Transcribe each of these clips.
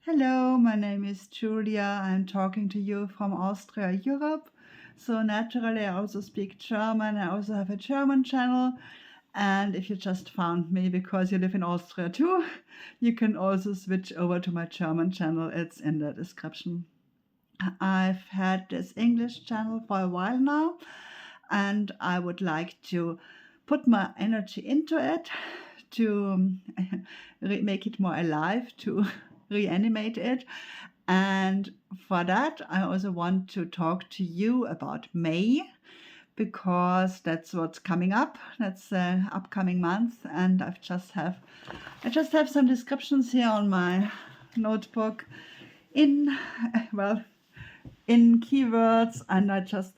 Hello, my name is Julia. I'm talking to you from Austria, Europe. So naturally, I also speak German. I also have a German channel. And if you just found me because you live in Austria too, you can also switch over to my German channel. It's in the description. I've had this English channel for a while now, and I would like to put my energy into it to make it more alive, to reanimate it. And for that, I also want to talk to you about May because that's what's coming up. That's the upcoming month, and I just have some descriptions here on my notebook in well in keywords, and I just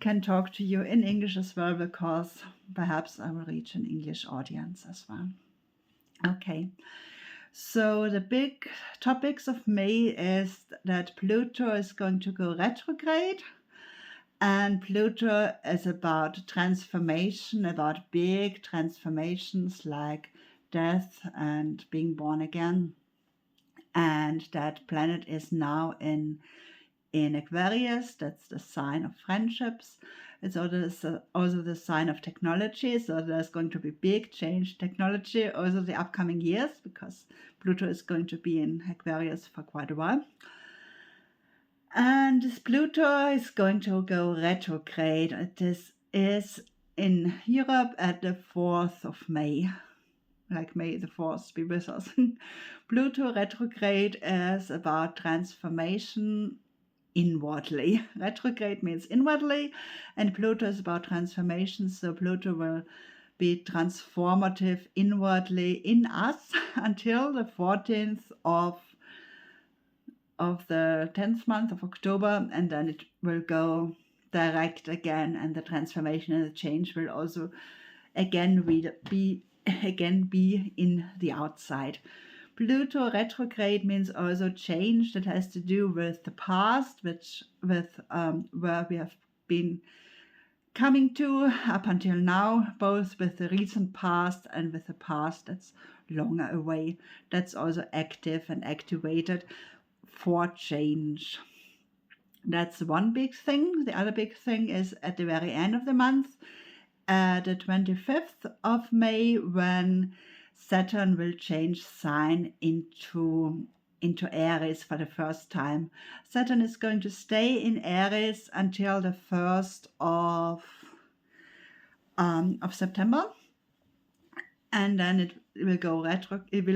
can talk to you in English as well because perhaps I will reach an English audience as well. Okay. So the big topics of May is that Pluto is going to go retrograde, and Pluto is about transformation, about big transformations like death and being born again. And that planet is now in Aquarius. That's the sign of friendships. It's also the sign of technology. So there's going to be big change technology also the upcoming years because Pluto is going to be in Aquarius for quite a while. And this Pluto is going to go retrograde. This is in Europe at the 4th of May. Like May the 4th be with us. Pluto retrograde is about transformation inwardly. Retrograde means inwardly, and Pluto is about transformation. So Pluto will be transformative inwardly in us until the 14th of the 10th month of October, and then it will go direct again, and the transformation and the change will also again be in the outside. Pluto retrograde means also change that has to do with the past, where we have been coming to up until now, both with the recent past and with the past that's longer away. That's also active and activated for change. That's one big thing. The other big thing is at the very end of the month, the 25th of May, when Saturn will change sign into Aries for the first time. Saturn is going to stay in Aries until the 1st of September, and then it will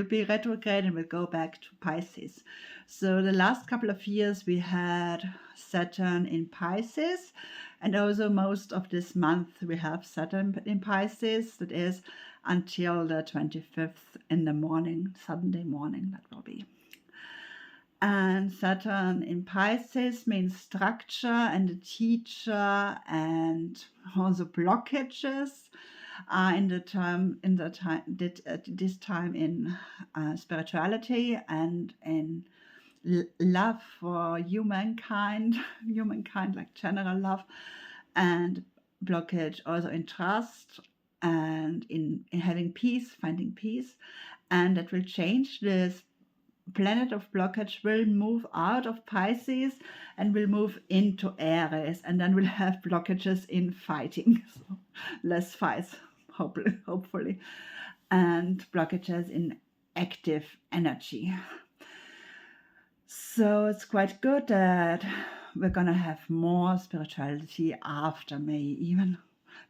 be retrograde and will go back to Pisces. So the last couple of years we had Saturn in Pisces, and also most of this month we have Saturn in Pisces. That is until the 25th in the morning, Sunday morning that will be. And Saturn in Pisces means structure and a teacher, and also blockages this time in spirituality and in love for humankind like general love, and blockage also in trust and in having peace, finding peace. And that will change. This planet of blockage will move out of Pisces and will move into Aries, and then we'll have blockages in fighting, so less fights, hopefully, and blockages in active energy. So it's quite good that we're gonna have more spirituality after May, even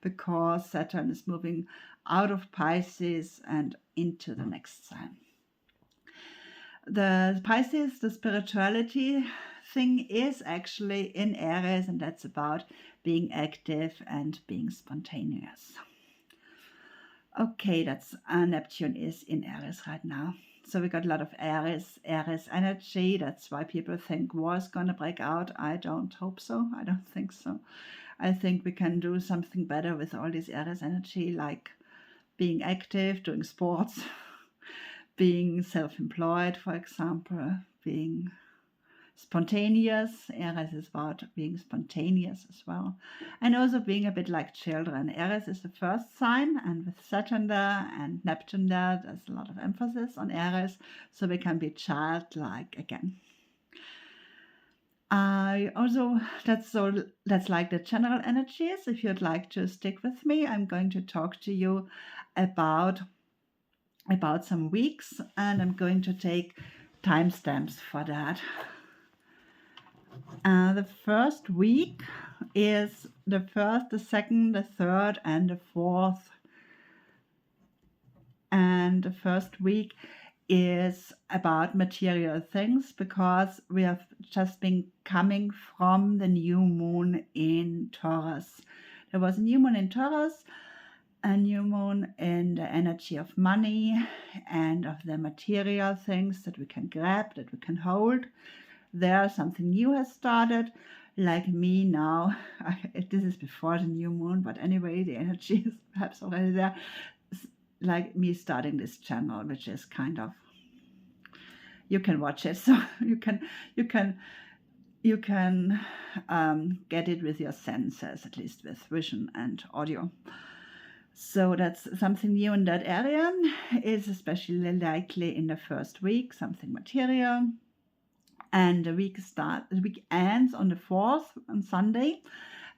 because Saturn is moving out of Pisces and into the next sign. The Pisces, the spirituality thing, is actually in Aries, and that's about being active and being spontaneous. Okay, that's Neptune is in Aries right now. So we got a lot of Aries energy. That's why people think war is going to break out. I don't hope so. I don't think so. I think we can do something better with all this Aries energy, like being active, doing sports, being self-employed, for example, being spontaneous. Aries is about being spontaneous as well. And also being a bit like children. Aries is the first sign, and with Saturn there and Neptune there, there's a lot of emphasis on Aries, so we can be childlike again. That's like the general energies. If you'd like to stick with me, I'm going to talk to you about some weeks, and I'm going to take timestamps for that. The first week is the 1st, the 2nd, the 3rd, and the 4th. And the first week is about material things, because we have just been coming from the new moon in Taurus. There was a new moon in Taurus, a new moon in the energy of money and of the material things that we can grab, that we can hold. There something new has started, like me now. This is before the new moon, but anyway, the energy is perhaps already there. Like me starting this channel, which is kind of, you can watch it, so you can get it with your senses, at least with vision and audio. So that's something new in that area. Is especially likely in the first week, something material. And the week ends on the 4th, on Sunday,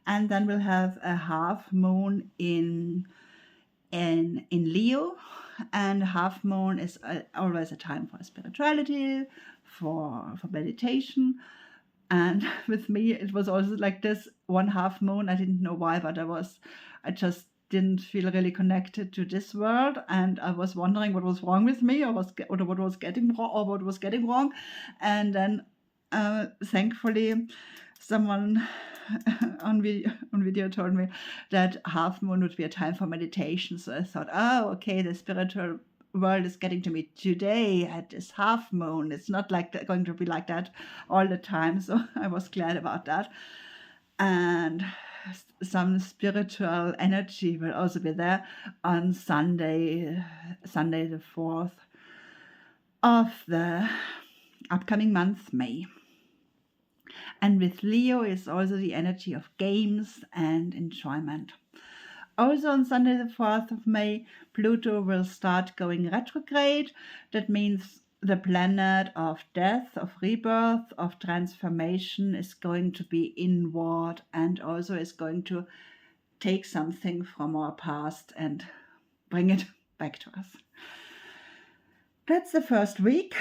and then we'll have a half moon in Leo, and half moon is always a time for spirituality, for meditation. And with me, it was also like this one half moon. I didn't know why, but I just didn't feel really connected to this world, and I was wondering what was wrong with me, or what was getting wrong. And then thankfully someone on video told me that half moon would be a time for meditation. So I thought, oh, okay, the spiritual world is getting to me today at this half moon. It's not like going to be like that all the time. So I was glad about that. And some spiritual energy will also be there on Sunday the 4th of the upcoming month, May. And with Leo is also the energy of games and enjoyment. Also on Sunday the 4th of May, Pluto will start going retrograde. That means the planet of death, of rebirth, of transformation is going to be inward, and also is going to take something from our past and bring it back to us. That's the first week.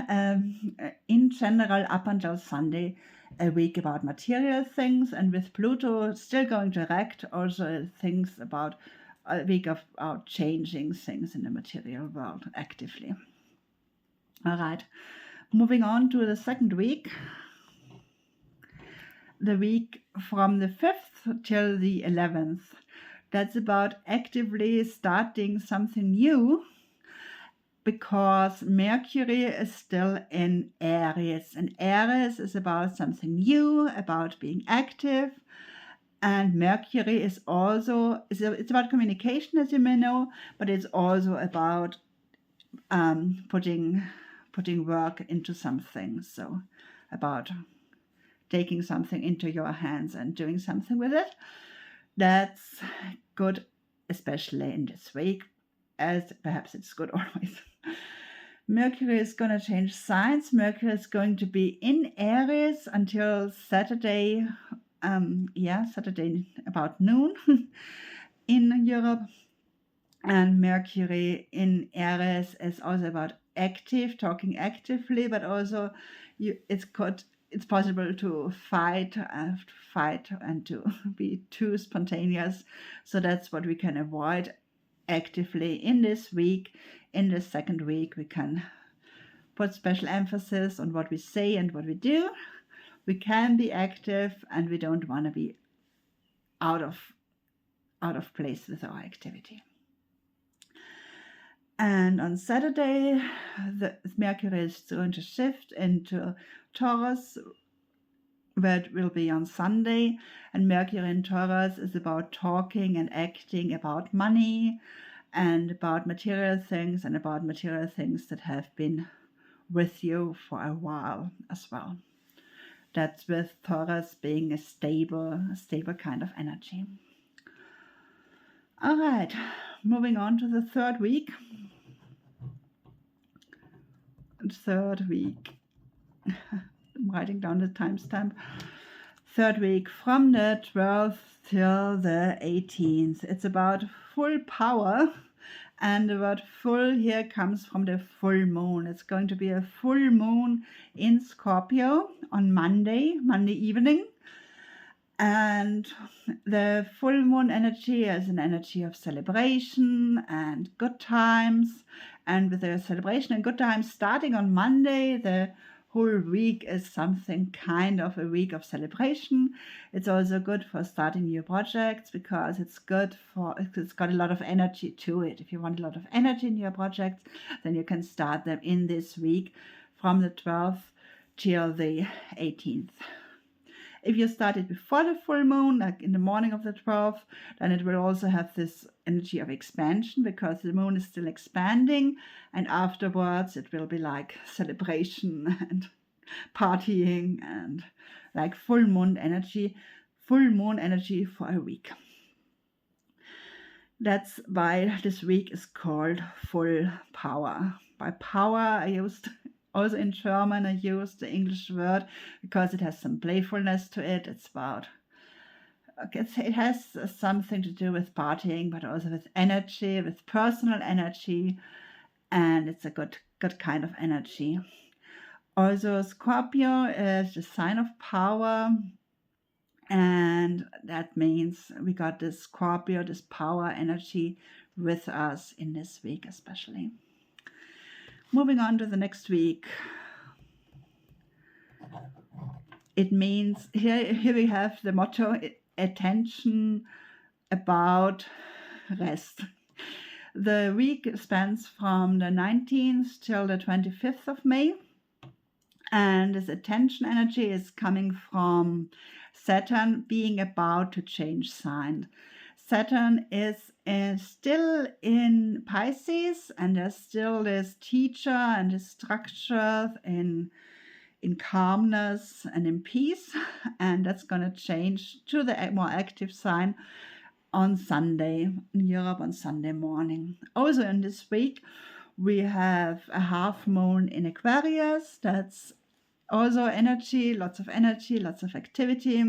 In general, up until Sunday, a week about material things, and with Pluto still going direct, also things about a week about changing things in the material world actively. All right, moving on to the second week, the week from the 5th till the 11th. That's about actively starting something new, because Mercury is still in Aries, and Aries is about something new, about being active. And Mercury is also, it's about communication, as you may know, but it's also about putting work into something. So about taking something into your hands and doing something with it. That's good, especially in this week, as perhaps it's good always. Mercury is going to change signs. Mercury is going to be in Aries until Saturday, Saturday about noon in Europe. And Mercury in Aries is also about talking actively, but also it's possible to fight and to be too spontaneous. So that's what we can avoid actively in this week. In the second week, we can put special emphasis on what we say and what we do. We can be active, and we don't want to be out of place with our activity. And on Saturday, the Mercury is going to shift into Taurus, where it will be on Sunday. And Mercury in Taurus is about talking and acting about money and about material things, and about material things that have been with you for a while as well. That's with Taurus being a stable kind of energy. All right, moving on to the third week. I'm writing down the timestamp. Third week from the 12th till the 18th. It's about full power. And the word full here comes from the full moon. It's going to be a full moon in Scorpio on Monday evening. And the full moon energy is an energy of celebration and good times. And with the celebration and good times starting on Monday, the whole week is something kind of a week of celebration. It's also good for starting new projects because it's got a lot of energy to it. If you want a lot of energy in your projects, then you can start them in this week from the 12th till the 18th. If you start it before the full moon, like in the morning of the 12th, then it will also have this energy of expansion because the moon is still expanding, and afterwards it will be like celebration and partying and like full moon energy for a week. That's why this week is called full power. By power, I used also in German, I use the English word because it has some playfulness to it. It's about, it has something to do with partying, but also with energy, with personal energy, and it's a good kind of energy. Also, Scorpio is the sign of power, and that means we got this Scorpio, this power energy with us in this week especially. Moving on to the next week. It means, here we have the motto, attention, about, rest. The week spans from the 19th till the 25th of May. And this attention energy is coming from Saturn being about to change sign. Saturn is still in Pisces, and there's still this teacher and this structure in calmness and in peace, and that's going to change to the more active sign on Sunday in Europe on Sunday morning. Also in this week we have a half moon in Aquarius. That's also energy, lots of activity.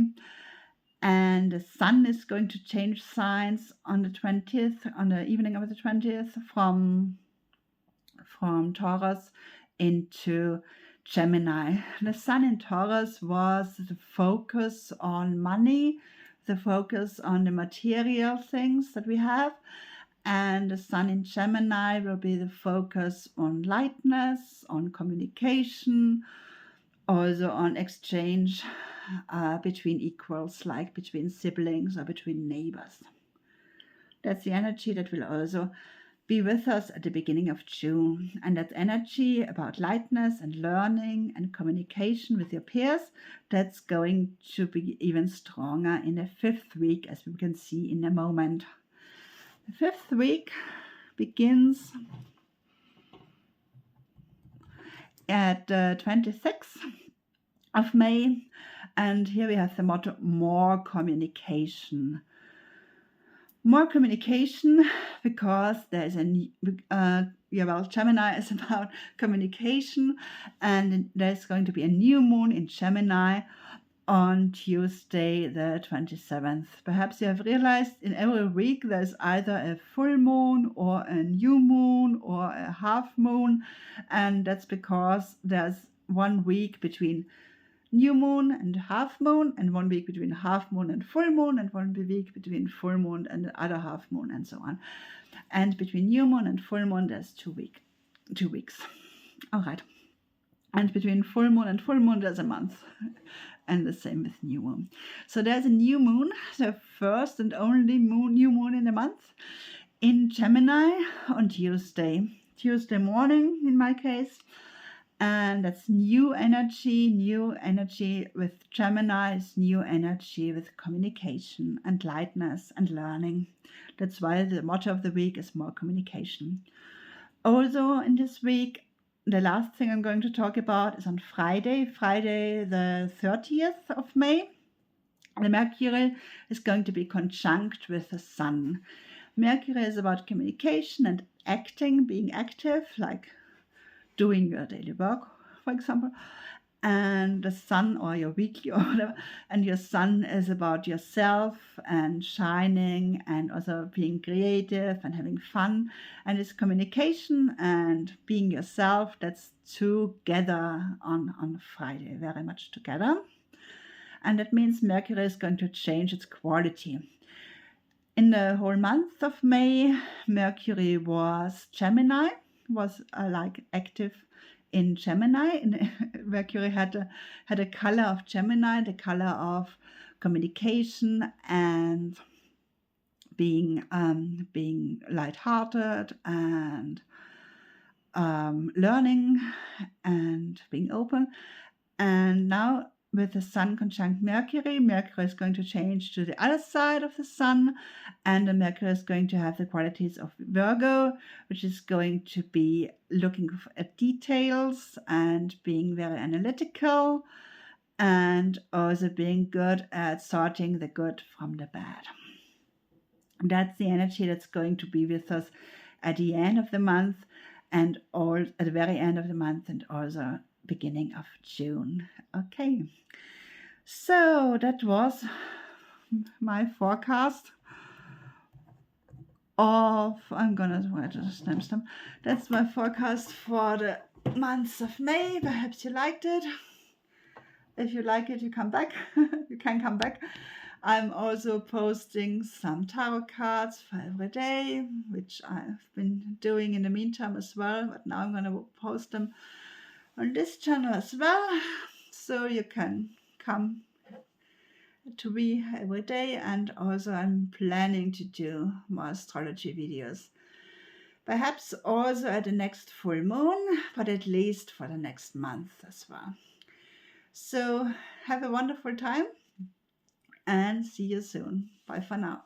And the sun is going to change signs on the 20th, on the evening of the 20th, from Taurus into Gemini. The sun in Taurus was the focus on money, the focus on the material things that we have. And the sun in Gemini will be the focus on lightness, on communication, also on exchange between equals, like between siblings or between neighbors. That's the energy that will also be with us at the beginning of June. And that energy about lightness and learning and communication with your peers, that's going to be even stronger in the 5th week, as we can see in a moment. The 5th week begins at the 26th of May, and here we have the motto, more communication. More communication, because there's Gemini is about communication, and there's going to be a new moon in Gemini on Tuesday the 27th. Perhaps you have realized in every week there's either a full moon or a new moon or a half moon, and that's because there's 1 week between new moon and half moon, and 1 week between half moon and full moon, and 1 week between full moon and the other half moon, and so on. And between new moon and full moon there's 2 weeks. All right. And between full moon and full moon there's a month. And the same with new moon. So there's a new moon, the first and only new moon in the month, in Gemini on Tuesday morning in my case. And that's new energy with Gemini is new energy with communication and lightness and learning. That's why the motto of the week is more communication. Also in this week, the last thing I'm going to talk about is on Friday the 30th of May. The Mercury is going to be conjunct with the Sun. Mercury is about communication and acting, being active, like doing your daily work, for example. And the Sun, or your weekly or whatever, and your Sun is about yourself and shining and also being creative and having fun. And it's communication and being yourself. That's together on Friday, very much together. And that means Mercury is going to change its quality. In the whole month of May, Mercury was Gemini, was like active in Gemini. Mercury had a color of Gemini, the color of communication and being lighthearted and learning and being open. And now with the Sun conjunct Mercury, Mercury is going to change to the other side of the Sun, and the Mercury is going to have the qualities of Virgo, which is going to be looking at details and being very analytical, and also being good at sorting the good from the bad. That's the energy that's going to be with us at the end of the month, and all at the very end of the month, and also beginning of June. Okay, so that was my forecast of, I'm gonna write a timestamp. That's my forecast for the month of May. Perhaps you liked it. If you like it, you come back. You can come back. I'm also posting some tarot cards for every day, which I've been doing in the meantime as well, but now I'm going to post them on this channel as well, so you can come to me every day. And also I'm planning to do more astrology videos, perhaps also at the next full moon, but at least for the next month as well. So have a wonderful time and see you soon. Bye for now.